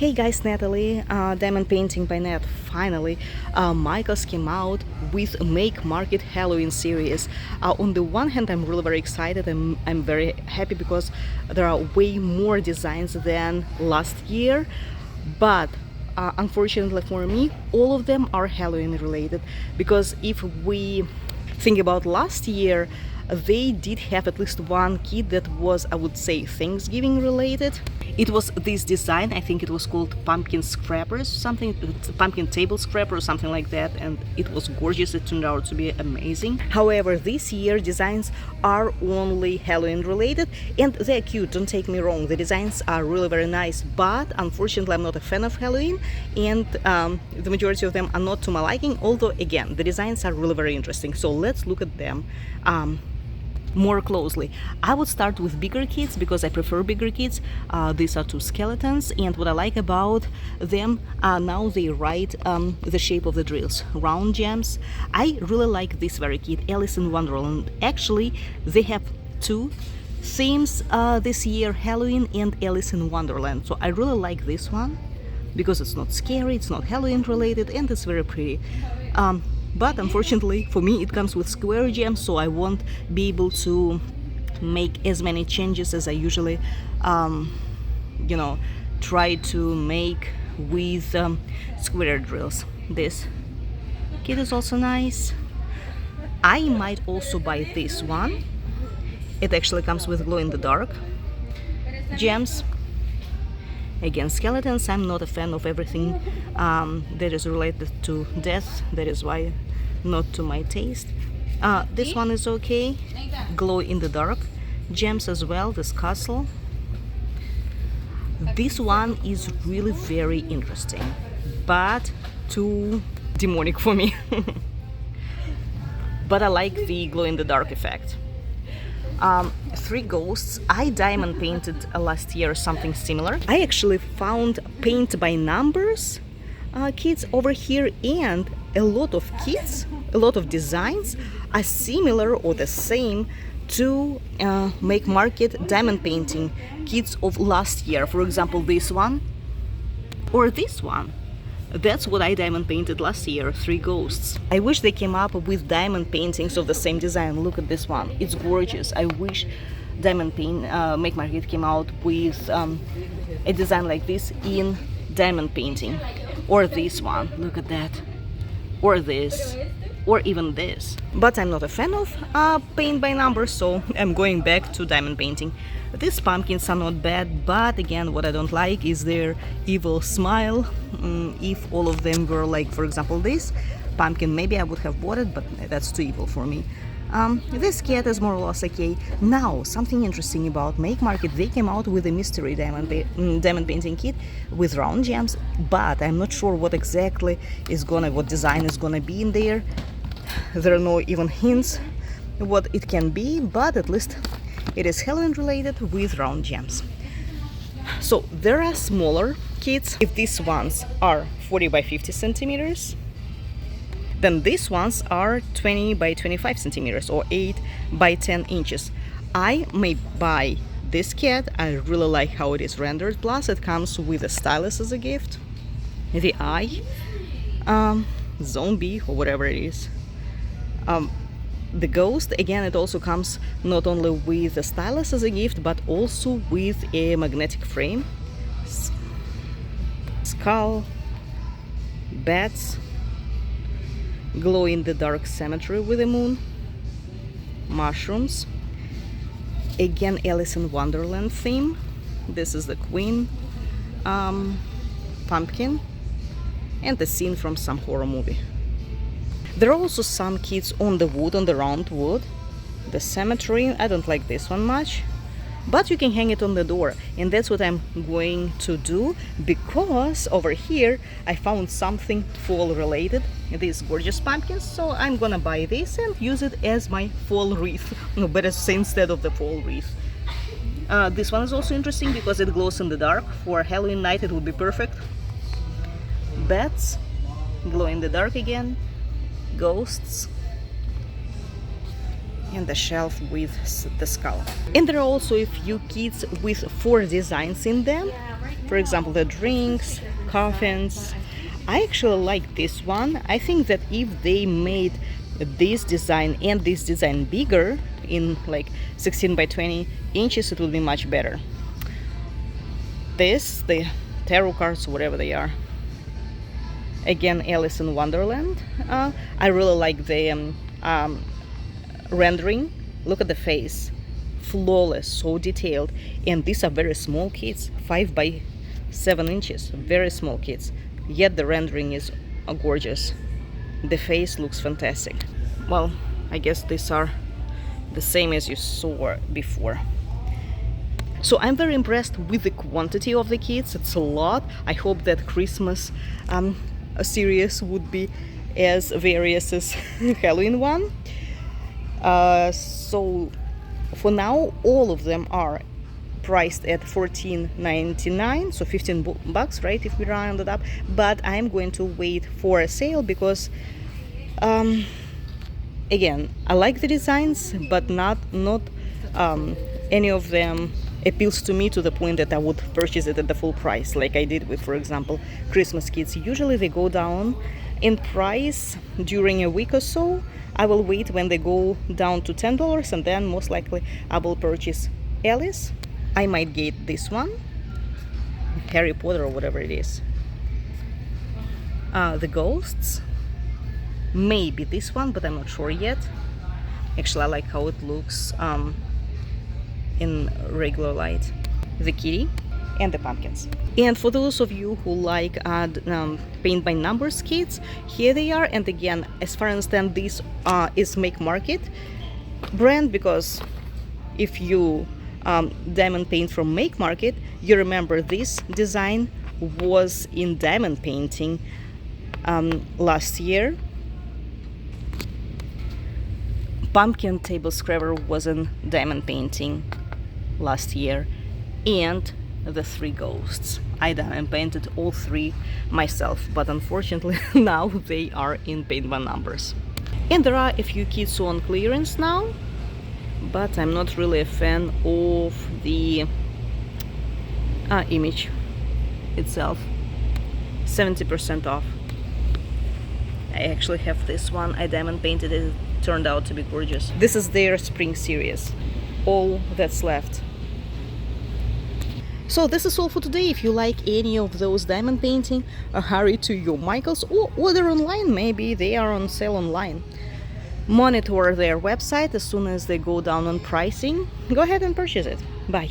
Hey guys, Natalie, Diamond Painting by Nat. Finally, Michaels came out with Make Market Halloween series. On the one hand, I'm really very excited. I'm very happy because there are way more designs than last year. But unfortunately for me, all of them are Halloween related. Because if we think about last year, they did have at least one kit that was, I would say, Thanksgiving related. It was this design, I think it was called pumpkin scrappers, something, pumpkin table scrapper or something like that, and it was gorgeous. It turned out to be amazing. However, this year designs are only Halloween related, and they're cute, don't take me wrong, the designs are really very nice, but unfortunately I'm not a fan of Halloween, and the majority of them are not to my liking, although again, the designs are really very interesting. So let's look at them more closely. I would start with bigger kits because I prefer bigger kits. These are two skeletons, and what I like about them, now they write the shape of the drills, round gems. I really like this very kit, Alice in Wonderland. Actually, they have two themes this year, Halloween and Alice in Wonderland. So I really like this one because it's not scary, it's not Halloween related, and it's very pretty. But unfortunately for me it comes with square gems, so I won't be able to make as many changes as I usually try to make with square drills. This kit is also nice. I might also buy this one. It actually comes with glow-in-the-dark gems. Again, skeletons, I'm not a fan of everything that is related to death. That is why not to my taste. This one is okay. Glow in the dark gems as well, this castle. This one is really very interesting, but too demonic for me. But I like the glow in the dark effect. Three ghosts. I diamond painted last year something similar. I actually found paint by numbers kits over here, and a lot of kits, a lot of designs are similar or the same to Make Market diamond painting kits of last year. For example, this one or this one. That's what I diamond painted last year, three ghosts. I wish they came up with diamond paintings of the same design. Look at this one, it's gorgeous. I wish Make Market came out with a design like this in diamond painting. Or this one, look at that. Or this. Or even this. But I'm not a fan of paint by numbers, so I'm going back to diamond painting. These pumpkins are not bad, but again, what I don't like is their evil smile. If all of them were like, for example, this pumpkin, maybe I would have bought it, but that's too evil for me. This cat is more or less okay. Now, something interesting about Make Market, they came out with a mystery diamond painting kit with round gems, but I'm not sure what exactly what design is gonna be in there. There are no even hints what it can be, but at least it is Halloween related with round gems. So there are smaller kits. If these ones are 40 by 50 centimeters, then these ones are 20 by 25 centimeters or 8 by 10 inches. I may buy this kit. I really like how it is rendered. Plus it comes with a stylus as a gift, the eye, zombie or whatever it is. The ghost, again, it also comes not only with a stylus as a gift, but also with a magnetic frame, skull, bats, glow-in-the-dark cemetery with a moon, mushrooms, again Alice in Wonderland theme. This is the queen, pumpkin, and the scene from some horror movie. There are also some kits on the wood, on the round wood. The cemetery, I don't like this one much, but you can hang it on the door, and that's what I'm going to do, because over here I found something fall related, these gorgeous pumpkins, so I'm gonna buy this and use it as my fall wreath. No, better say instead of the fall wreath. This one is also interesting because it glows in the dark. For Halloween night it would be perfect. Bats, glow in the dark again, ghosts, and the shelf with the skull. And there are also a few kits with 4 designs in them. For example, the drinks, coffins. I actually like this one. I think that if they made this design and this design bigger in like 16 by 20 inches, it would be much better. This, the tarot cards, whatever they are. Again, Alice in Wonderland. I really like the rendering. Look at the face, flawless, so detailed. And these are very small kids, 5 by 7 inches, very small kids. Yet the rendering is gorgeous. The face looks fantastic. Well, I guess these are the same as you saw before. So I'm very impressed with the quantity of the kids. It's a lot. I hope that Christmas series would be as various as Halloween one. So for now, all of them are priced at $14.99, so 15 bucks, right, if we round it up. But I'm going to wait for a sale because again, I like the designs, but not any of them appeals to me to the point that I would purchase it at the full price, like I did with, for example, Christmas kids. Usually they go down in price during a week or so. I will wait when they go down to $10, and then most likely I will purchase Alice. I might get this one, Harry Potter or whatever it is. The ghosts, maybe this one, but I'm not sure yet. Actually, I like how it looks in regular light. The kitty and the pumpkins. And for those of you who like paint by numbers kits, here they are. And again, as far as I understand, this is Make Market brand, because if you diamond paint from Make Market, you remember this design was in diamond painting last year. Pumpkin Table Scrabble was in diamond painting last year, and the 3 ghosts. I diamond painted all 3 myself, but unfortunately now they are in paint by numbers. And there are a few kits on clearance now, but I'm not really a fan of the image itself. 70% off. I actually have this one. I diamond painted it. It turned out to be gorgeous. This is their spring series. All that's left. So this is all for today. If you like any of those diamond painting, hurry to your Michaels or order online. Maybe they are on sale online. Monitor their website. As soon as they go down on pricing, go ahead and purchase it. Bye.